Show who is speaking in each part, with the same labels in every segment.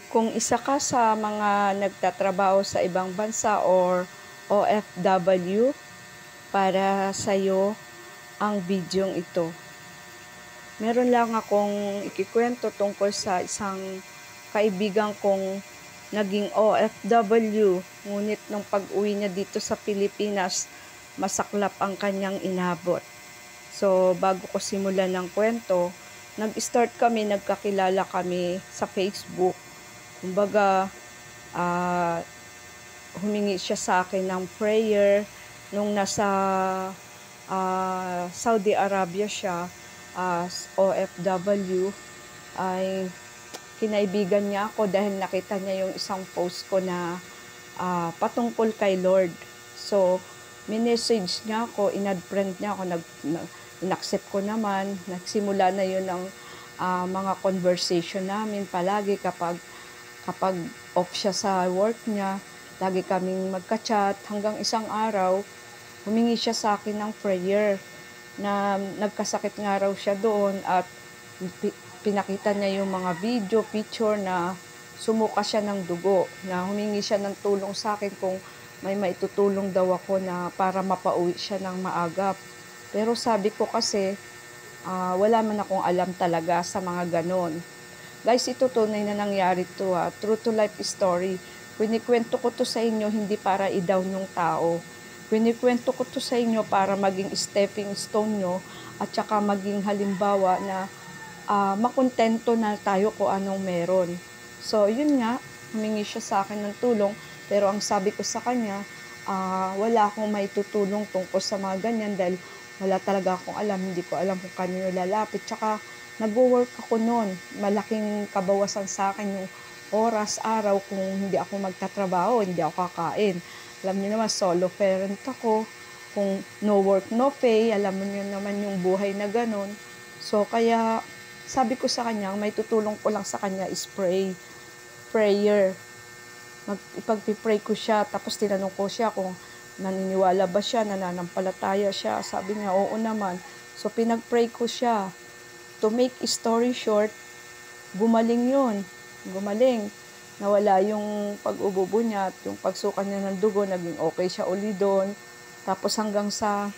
Speaker 1: Kung isa ka sa mga nagtatrabaho sa ibang bansa or OFW, para sa'yo ang bidyong ito. Meron lang akong ikikwento tungkol sa isang kaibigan kong naging OFW, ngunit nung pag-uwi niya dito sa Pilipinas, masaklap ang kanyang inabot. So, bago ko simulan ng kwento, nag-start kami, nagkakilala kami sa Facebook. Kumbaga, humingi siya sa akin ng prayer nung nasa Saudi Arabia siya as OFW. Ay kinaibigan niya ako dahil nakita niya yung isang post ko na patungkol kay Lord. So, minessage niya ako, in-add friend niya ako, in-accept ko naman. Nagsimula na yun ng mga conversation namin palagi kapag off siya sa work niya. Lagi kaming magka-chat hanggang isang araw, humingi siya sa akin ng prayer na nagkasakit nga raw siya doon at pinakita niya yung mga video, picture na sumuka siya ng dugo, na humingi siya ng tulong sa akin kung may maitutulong daw ako na para mapauwi siya ng maagap. Pero sabi ko kasi, wala man akong alam talaga sa mga ganon. Guys, ito tunay na nangyari to, true to life story. Kwento ko to sa inyo hindi para i-down yung tao. Kwento ko to sa inyo para maging stepping stone nyo at saka maging halimbawa na makontento na tayo kung anong meron. So, yun nga, humingi siya sa akin ng tulong, pero ang sabi ko sa kanya, wala akong maitutulong tungkol sa mga ganyan dahil wala talaga akong alam, hindi ko alam kung kanino lalapit. Tsaka, nag-work ako noon, malaking kabawasan sa akin yung oras, araw, kung hindi ako magtatrabaho, hindi ako kakain. Alam niyo naman, solo parent ako, kung no work, no pay, alam niyo naman yung buhay na ganun. So, kaya, sabi ko sa kanya, may tutulong ko lang sa kanya is prayer. Ipagpipray ko siya, tapos tinanong ko siya kung naniniwala ba siya, nananampalataya siya. Sabi niya, oo naman. So, pinagpray ko siya. To make story short, gumaling yun. Gumaling. Nawala yung pag-ububo niya at yung pagsuka niya ng dugo, naging okay siya uli doon. Tapos hanggang sa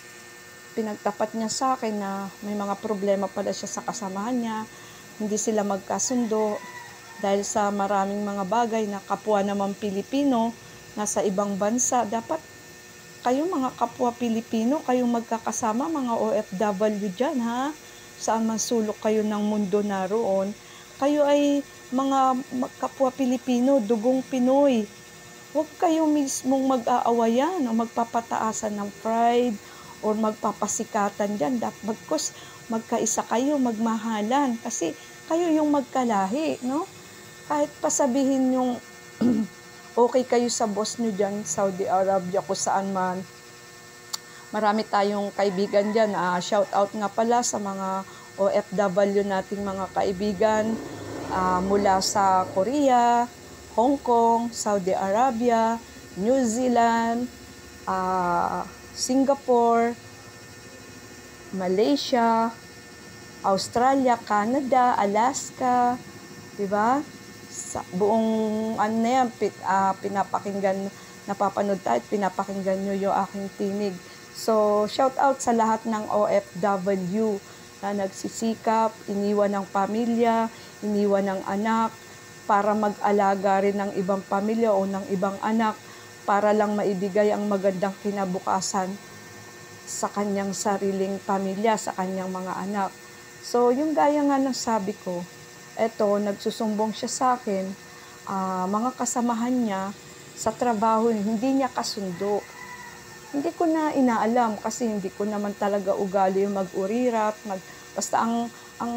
Speaker 1: pinagtapat niya sa akin na may mga problema pala siya sa kasamahan niya, hindi sila magkasundo dahil sa maraming mga bagay na kapwa naman Pilipino nasa ibang bansa. Dapat kayo mga kapwa Pilipino, kayong magkakasama, mga OFW dyan ha, saan man sulok kayo ng mundo naroon, kayo ay mga kapwa Pilipino, dugong Pinoy. Huwag kayo mismong mag-aawayan o magpapataasan ng pride or magpapasikatan dyan. Bagkus magkaisa kayo, magmahalan. Kasi kayo yung magkalahi, no? Kahit pasabihin yung okay kayo sa boss nyo dyan, Saudi Arabia, kung saan man. Marami tayong kaibigan dyan. Shout out nga pala sa mga OFW nating mga kaibigan mula sa Korea, Hong Kong, Saudi Arabia, New Zealand, Singapore, Malaysia, Australia, Canada, Alaska, di ba? Sa buong pinapakinggan, napapanood tayo, pinapakinggan nyo yung aking tinig. So, shout out sa lahat ng OFW na nagsisikap, iniwan ng pamilya, iniwan ng anak, para mag-alaga rin ng ibang pamilya o ng ibang anak, para lang maibigay ang magandang kinabukasan sa kanyang sariling pamilya, sa kanyang mga anak. So, yung gaya nga ng sabi ko, eto, nagsusumbong siya sa akin, mga kasamahan niya sa trabaho, hindi niya kasundo. Hindi ko na inaalam kasi hindi ko naman talaga ugali yung mag-urirat, basta ang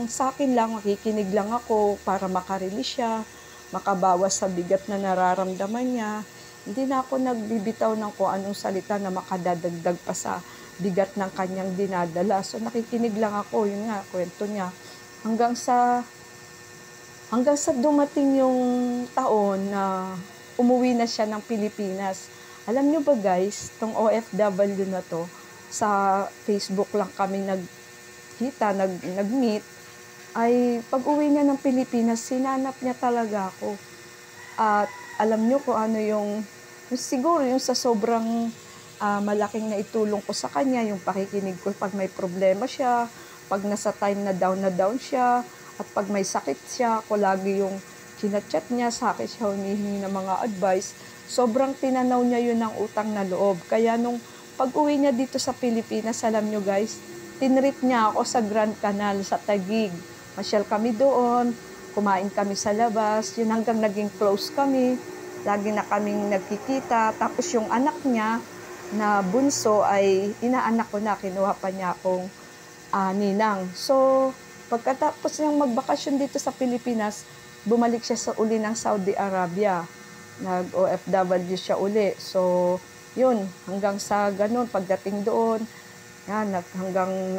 Speaker 1: sa akin lang, makikinig lang ako para makarelease siya, makabawas sa bigat na nararamdaman niya. Hindi na ako nagbibitaw ng kung anong salita na makadadagdag pa sa bigat ng kanyang dinadala. So nakikinig lang ako, yun nga, kwento niya. Hanggang sa dumating yung taon na umuwi na siya ng Pilipinas. Alam nyo ba guys, tong OFW na to, sa Facebook lang kami nagkita, nag-meet, ay pag uwi niya ng Pilipinas, sinanap niya talaga ako. At alam niyo kung ano yung siguro yung sa sobrang, malaking naitulong ko sa kanya, yung pakikinig ko 'pag may problema siya, 'pag nasa time na down siya, at 'pag may sakit siya, ako lagi yung china-chat niya, sa'kin siya humihingi ng mga advice. Sobrang tinanaw niya yun ng utang na loob. Kaya nung pag-uwi niya dito sa Pilipinas, alam niyo guys, tinreat niya ako sa Grand Canal sa Taguig. Masyal kami doon, kumain kami sa labas, yun hanggang naging close kami. Lagi na kaming nagkikita. Tapos yung anak niya na bunso ay inaanak ko na, kinuha pa niya akong ninang. So, pagkatapos niyang magbakasyon dito sa Pilipinas, bumalik siya sa uli ng Saudi Arabia. Nag-OFW siya uli. So, yun, hanggang sa ganun, pagdating doon, yan, hanggang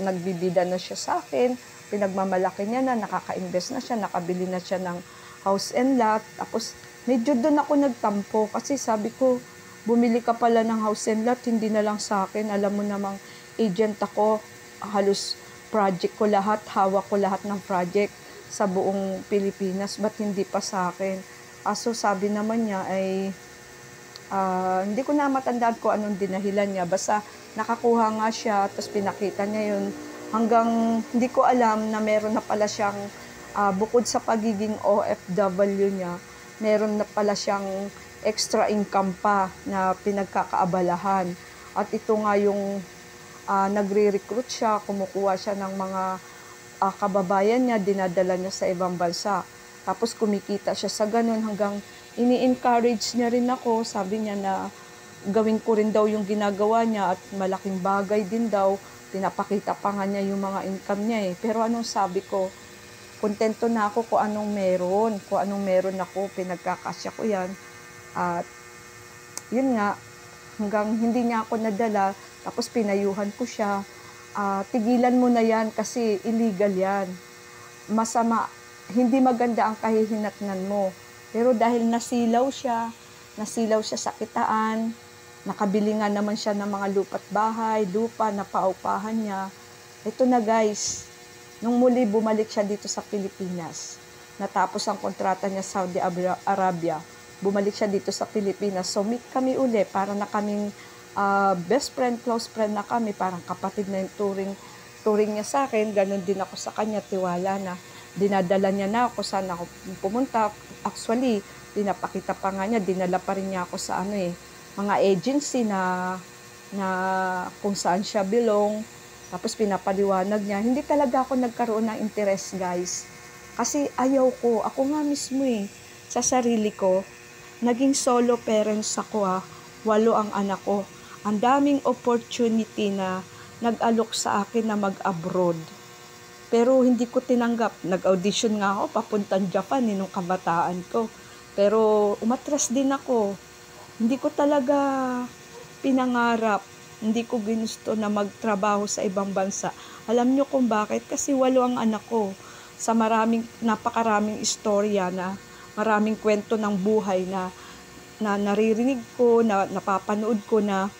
Speaker 1: nagbibida na siya sa akin, pinagmamalaki niya na, nakaka-invest na siya, nakabili na siya ng house and lot. Tapos, medyo doon ako nagtampo kasi sabi ko, bumili ka pala ng house and lot, hindi na lang sa akin. Alam mo namang agent ako, halos project ko lahat, hawak ko lahat ng project sa buong Pilipinas, ba't hindi pa sa akin? Aso sabi naman niya ay, hindi ko na matandaan ko anong dinahilan niya. Basta nakakuha nga siya, tapos pinakita niya yun. Hanggang hindi ko alam na meron na pala siyang, bukod sa pagiging OFW niya, meron na pala siyang extra income pa na pinagkakaabalahan. At ito nga yung nagre-recruit siya, kumukuha siya ng mga kababayan niya, dinadala niya sa ibang bansa. Tapos kumikita siya sa ganun hanggang ini-encourage niya rin ako. Sabi niya na gawin ko rin daw yung ginagawa niya at malaking bagay din daw. Pinapakita pa nga niya yung mga income niya eh. Pero anong sabi ko, kontento na ako kung anong meron. Kung anong meron ako, pinagkakasya ko yan. At yun nga, hanggang hindi niya ako nadala, tapos pinayuhan ko siya. Tigilan mo na yan kasi illegal yan. Masama, hindi maganda ang kahihinatnan mo. Pero dahil nasilaw siya sa kitaan, nakabili nga naman siya ng mga lupa't bahay, lupa na paupahan niya. Ito na guys, nung muli bumalik siya dito sa Pilipinas, natapos ang kontrata niya sa Saudi Arabia, bumalik siya dito sa Pilipinas. So meet kami uli, para na kaming best friend, close friend na kami, parang kapatid na yung turing niya sa akin, ganun din ako sa kanya, tiwala na. Dinadala niya na ako, saan ako pumunta. Actually, pinapakita pa nga niya, dinala pa rin niya ako sa mga agency na kung saan siya belong. Tapos pinapaliwanag niya. Hindi talaga ako nagkaroon ng interest, guys. Kasi ayaw ko, ako nga mismo sa sarili ko, naging solo parents ako 8 ang anak ko. Ang daming opportunity na nag-alok sa akin na mag-abroad. Pero hindi ko tinanggap. Nag-audition nga ako, papuntang Japan nung kabataan ko. Pero umatras din ako. Hindi ko talaga pinangarap. Hindi ko ginusto na magtrabaho sa ibang bansa. Alam niyo kung bakit? Kasi 8 ang anak ko. Sa napakaraming istorya na maraming kwento ng buhay na naririnig ko, na napapanood ko na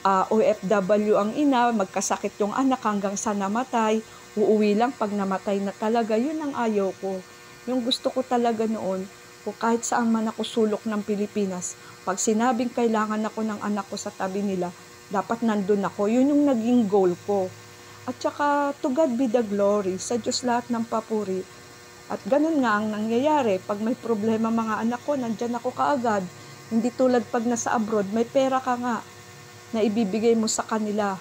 Speaker 1: OFW ang ina, magkasakit yung anak hanggang sa namatay. Uuwi lang pag namatay na talaga. Yun ang ayaw ko. Yung gusto ko talaga noon, kung kahit saan man ako sulok ng Pilipinas, pag sinabing kailangan ako ng anak ko sa tabi nila, dapat nandun ako. Yun yung naging goal ko. At saka, to God be the glory. Sa Diyos lahat ng papuri. At ganun nga ang nangyayari. Pag may problema mga anak ko, nandyan ako kaagad. Hindi tulad pag nasa abroad, may pera ka nga na ibibigay mo sa kanila.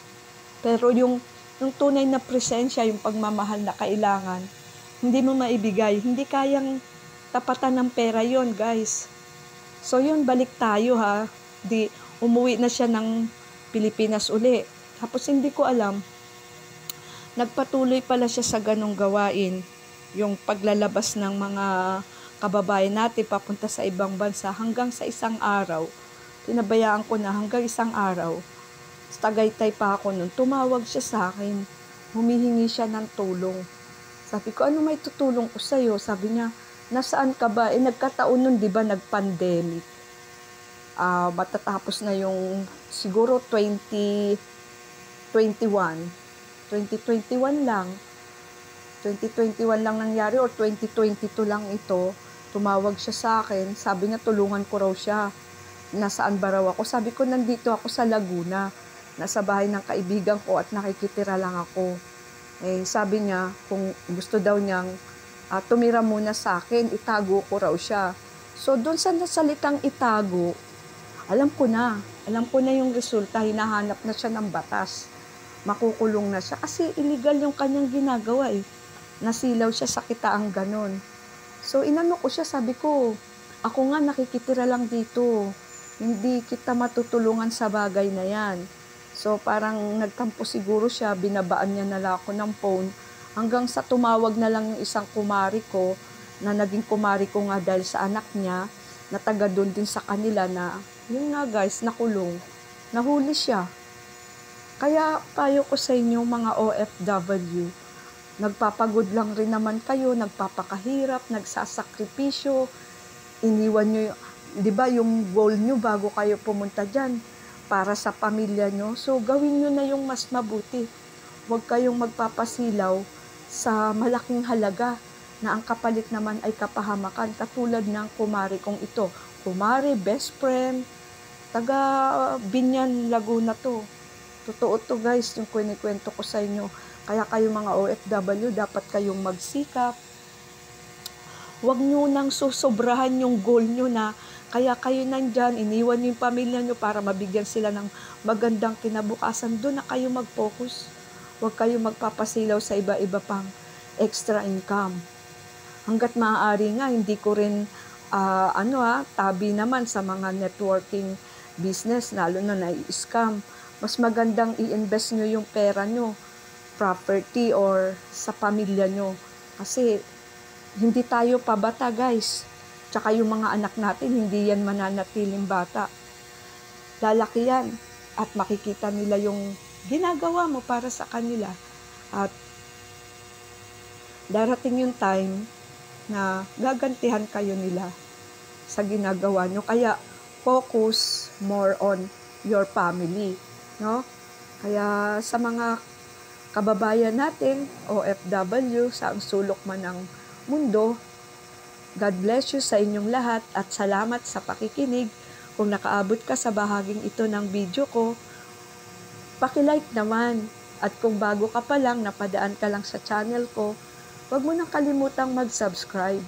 Speaker 1: Pero yung tunay na presensya, yung pagmamahal na kailangan, hindi mo maibigay. Hindi kayang tapatan ng pera yon, guys. So yun, balik tayo umuwi na siya ng Pilipinas uli. Tapos hindi ko alam, nagpatuloy pala siya sa ganong gawain. Yung paglalabas ng mga kababayan natin papunta sa ibang bansa hanggang sa isang araw. Pinabayaan ko na hanggang isang araw. Tagaytay pa ako nun. Tumawag siya sa akin. Humihingi siya ng tulong. Sabi ko, ano may tutulong ko sa'yo? Sabi niya, nasaan ka ba? Nagkataon nun, di ba, nag-pandemic. Matatapos na yung siguro 2021 lang. 2021 lang nangyari or 2022 lang ito. tumawag siya sa akin, sabi niya tulungan ko raw siya. Nasaan ba raw ako? Sabi ko, nandito ako sa Laguna. Nasa bahay ng kaibigan ko at nakikitira lang ako. Eh, sabi niya, kung gusto daw niyang tumira muna sa akin, itago ko raw siya. So, doon sa nasalitang itago, alam ko na. Alam ko na yung resulta, hinahanap na siya ng batas. Makukulong na siya. Kasi illegal yung kanyang ginagawa eh. Nasilaw siya sa kitaang ganon. So, inano ko siya, sabi ko, ako nga nakikitira lang dito. Hindi kita matutulungan sa bagay na yan. So, parang nagtampo siguro siya, binabaan niya na lang ako ng phone, hanggang sa tumawag na lang yung isang kumari ko, na naging kumari ko nga dahil sa anak niya, na taga doon din sa kanila na, yun nga guys, nakulong. Nahuli siya. Kaya payo ko sa inyo mga OFW, nagpapagod lang rin naman kayo, nagpapakahirap, nagsasakripisyo, iniwan nyo, di ba yung goal nyo bago kayo pumunta dyan, para sa pamilya nyo. So, gawin nyo na yung mas mabuti. Huwag kayong magpapasilaw sa malaking halaga na ang kapalit naman ay kapahamakan. Katulad ng kumari kong ito. Kumari, best friend, taga Binyan, Laguna to. Totoo to guys, yung kwento ko sa inyo. Kaya kayo mga OFW, dapat kayong magsikap. Huwag nyo nang susobrahan yung goal nyo na kaya kayo nandyan, iniwan nyo yung pamilya nyo para mabigyan sila ng magandang kinabukasan. Doon na kayo mag-focus. Huwag kayo magpapasilaw sa iba-iba pang extra income. Hanggat maaari nga, hindi ko rin tabi naman sa mga networking business, lalo na na-scam. Mas magandang i-invest nyo yung pera nyo, property or sa pamilya nyo. Kasi hindi tayo pabata guys. Tsaka yung mga anak natin, hindi yan mananatiling bata. Lalaki yan at makikita nila yung ginagawa mo para sa kanila. At darating yung time na gagantihan kayo nila sa ginagawa nyo. Kaya focus more on your family. No? Kaya sa mga kababayan natin, OFW, sa sulok man ng mundo, God bless you sa inyong lahat at salamat sa pakikinig. Kung nakaabot ka sa bahaging ito ng video ko, paki-like naman. At kung bago ka pa lang, napadaan ka lang sa channel ko, huwag mo nang kalimutang mag-subscribe.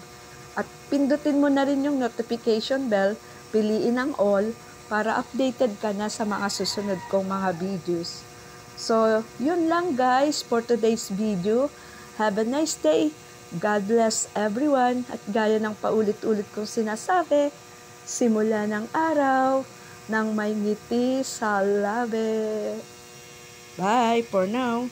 Speaker 1: At pindutin mo na rin yung notification bell, piliin ang all, para updated ka na sa mga susunod kong mga videos. So, yun lang guys for today's video. Have a nice day. God bless everyone. At gaya ng paulit-ulit kong sinasabi, simula ng araw ng may ngiti sa labi. Bye for now.